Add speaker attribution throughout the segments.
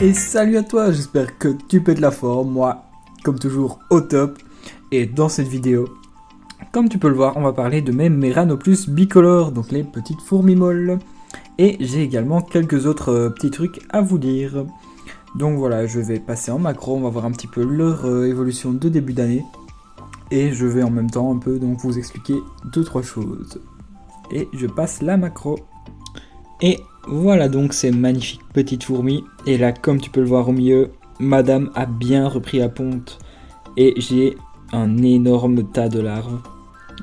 Speaker 1: Et salut à toi, j'espère que tu pètes la forme, moi comme toujours au top. Et dans cette vidéo, comme tu peux le voir, on va parler de mes Meranopus bicolores, donc les petites fourmis molles. Et j'ai également quelques autres petits trucs à vous dire. Donc voilà, je vais passer en macro, on va voir un petit peu leur évolution de début d'année. Et je vais en même temps un peu donc vous expliquer 2-3 choses. Et je passe la macro. Et voilà donc ces magnifiques petites fourmis. Et là, comme tu peux le voir au milieu, madame a bien repris la ponte. Et j'ai un énorme tas de larves.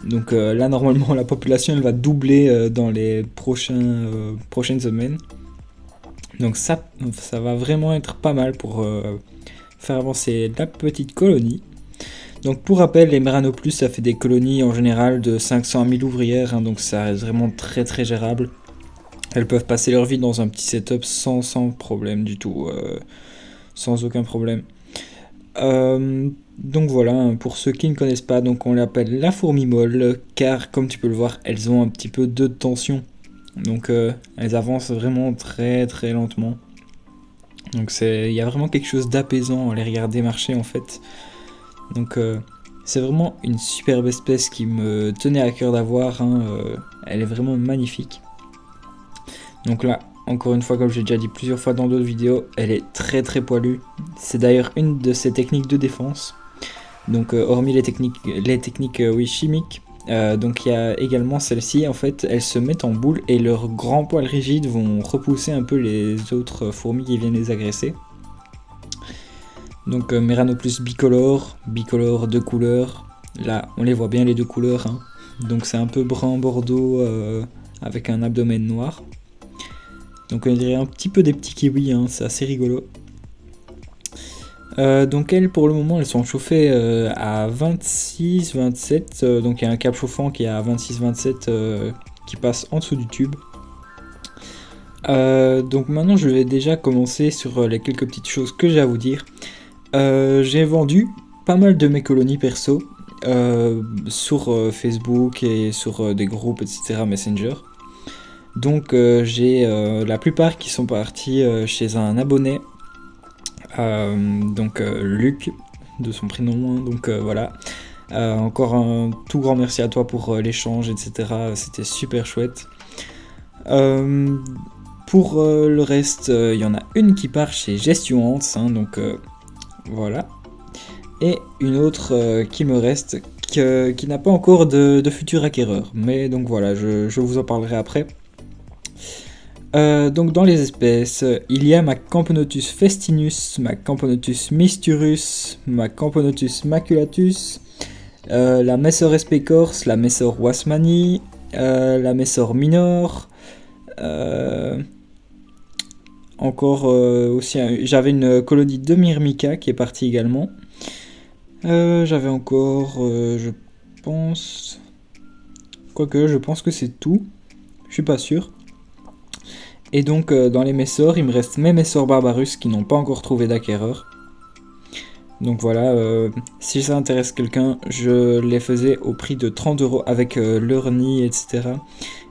Speaker 1: Donc là, normalement, la population elle va doubler dans les prochaines semaines. Donc ça va vraiment être pas mal pour faire avancer la petite colonie. Donc pour rappel, les Meranopus, ça fait des colonies en général de 500 à 1000 ouvrières. Donc ça reste vraiment très très gérable. Elles peuvent passer leur vie dans un petit setup sans problème du tout, sans aucun problème. Donc voilà, pour ceux qui ne connaissent pas, donc on l'appelle la fourmi molle, car comme tu peux le voir, elles ont un petit peu de tension. Donc elles avancent vraiment très très lentement. Donc il y a vraiment quelque chose d'apaisant à les regarder marcher en fait. Donc c'est vraiment une superbe espèce qui me tenait à cœur d'avoir, elle est vraiment magnifique. Donc là, encore une fois, comme j'ai déjà dit plusieurs fois dans d'autres vidéos, elle est très très poilue. C'est d'ailleurs une de ses techniques de défense. Donc hormis les techniques chimiques, donc il y a également celle-ci, en fait, elles se mettent en boule et leurs grands poils rigides vont repousser un peu les autres fourmis qui viennent les agresser. Donc Meranopus bicolore de couleurs. Là, on les voit bien les deux couleurs. Donc c'est un peu brun bordeaux avec un abdomen noir. Donc on dirait un petit peu des petits kiwis, c'est assez rigolo. Donc elles, pour le moment, elles sont chauffées à 26-27. Donc il y a un câble chauffant qui est à 26-27 qui passe en dessous du tube. Donc maintenant, je vais déjà commencer sur les quelques petites choses que j'ai à vous dire. J'ai vendu pas mal de mes colonies perso sur Facebook et sur des groupes, etc. Messenger. Donc j'ai la plupart qui sont partis chez un abonné, donc Luc, de son prénom, donc voilà. Encore un tout grand merci à toi pour l'échange, etc. C'était super chouette. Pour le reste, il y en a une qui part chez Gestion Hans, donc voilà. Et une autre qui me reste, qui n'a pas encore de futur acquéreur. Mais donc voilà, je vous en parlerai après. Donc dans les espèces, il y a ma Camponotus festinus, ma Camponotus misturus, ma Camponotus maculatus, la Messor especors, la Messor wasmani, la Messor minor, encore aussi j'avais une colonie de Myrmica qui est partie également. J'avais encore, je pense, quoique je pense que c'est tout, je suis pas sûr. Et donc dans les Messors, il me reste mes Messors Barbarus qui n'ont pas encore trouvé d'acquéreur. Donc voilà, si ça intéresse quelqu'un, je les faisais au prix de 30 € avec leur nid, etc.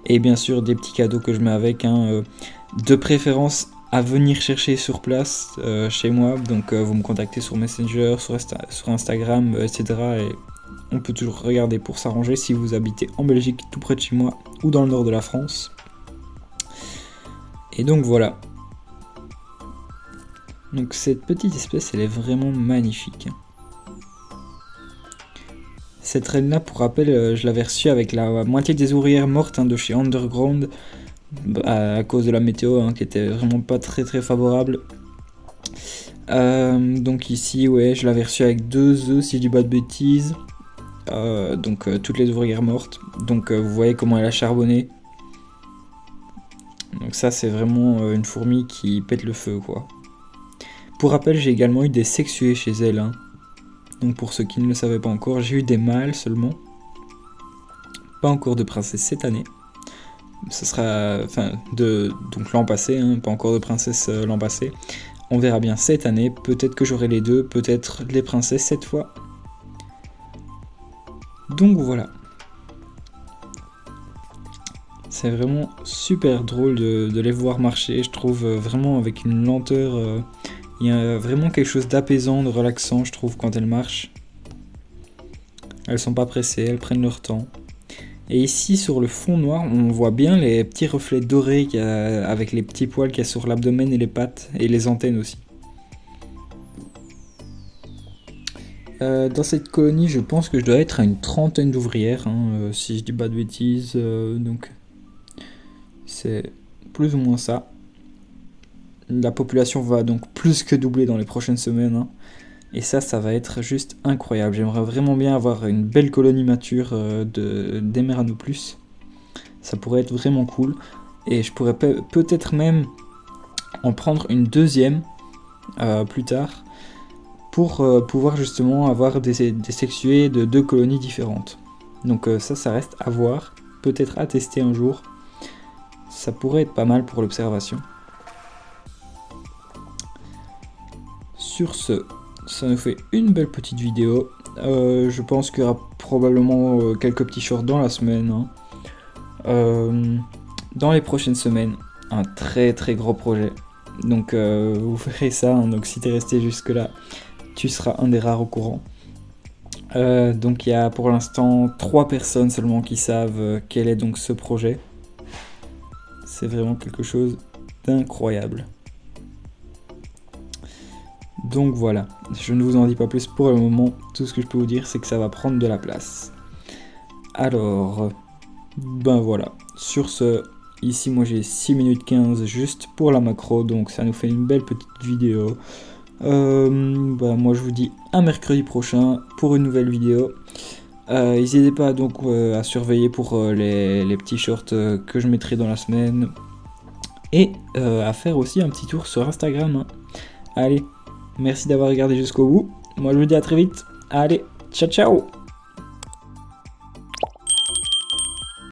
Speaker 1: Et bien sûr des petits cadeaux que je mets avec, de préférence à venir chercher sur place chez moi. Donc vous me contactez sur Messenger, sur Instagram, etc. Et on peut toujours regarder pour s'arranger si vous habitez en Belgique, tout près de chez moi, ou dans le nord de la France. Et donc voilà. Donc cette petite espèce, elle est vraiment magnifique. Cette reine là, pour rappel, je l'avais reçue avec la moitié des ouvrières mortes de chez Underground, à cause de la météo qui était vraiment pas très très favorable. Donc ici, ouais, je l'avais reçue avec 2 œufs si je dis pas de bêtises. Donc toutes les ouvrières mortes. Donc vous voyez comment elle a charbonné. Donc ça c'est vraiment une fourmi qui pète le feu quoi. Pour rappel, j'ai également eu des sexuées chez elle. Donc pour ceux qui ne le savaient pas encore, j'ai eu des mâles seulement. Pas encore de princesse cette année. Ce sera donc l'an passé, pas encore de princesse l'an passé. On verra bien cette année, peut-être que j'aurai les deux, peut-être les princesses cette fois. Donc voilà. C'est vraiment super drôle de les voir marcher, je trouve vraiment avec une lenteur, il y a vraiment quelque chose d'apaisant, de relaxant je trouve quand elles marchent. Elles sont pas pressées, elles prennent leur temps. Et ici sur le fond noir, on voit bien les petits reflets dorés qu'il y a avec les petits poils qu'il y a sur l'abdomen et les pattes, et les antennes aussi. Dans cette colonie, je pense que je dois être à une trentaine d'ouvrières, hein, si je dis pas de bêtises, donc c'est plus ou moins ça. La population va donc plus que doubler dans les prochaines semaines, hein, et ça va être juste incroyable. J'aimerais vraiment bien avoir une belle colonie mature des Meranoplus. Ça pourrait être vraiment cool, et je pourrais peut-être même en prendre une deuxième plus tard, pour pouvoir justement avoir des sexués de 2 colonies différentes. Donc ça reste à voir, peut-être à tester un jour. Ça pourrait être pas mal pour l'observation. Sur ce, ça nous fait une belle petite vidéo. Je pense qu'il y aura probablement quelques petits shorts dans la semaine, hein. Dans les prochaines semaines, un très très gros projet. Donc vous verrez ça, hein. Donc si t'es resté jusque là, tu seras un des rares au courant. Donc il y a pour l'instant 3 personnes seulement qui savent quel est donc ce projet. C'est vraiment quelque chose d'incroyable. Donc voilà, je ne vous en dis pas plus pour le moment. Tout ce que je peux vous dire, c'est que ça va prendre de la place. Alors, ben voilà. Sur ce, ici moi j'ai 6 minutes 15 juste pour la macro, donc ça nous fait une belle petite vidéo. Moi je vous dis à mercredi prochain pour une nouvelle vidéo. N'hésitez pas donc à surveiller pour les petits shorts que je mettrai dans la semaine, et à faire aussi un petit tour sur Instagram, hein. Allez, merci d'avoir regardé jusqu'au bout. Moi je vous dis à très vite. Allez, ciao ciao.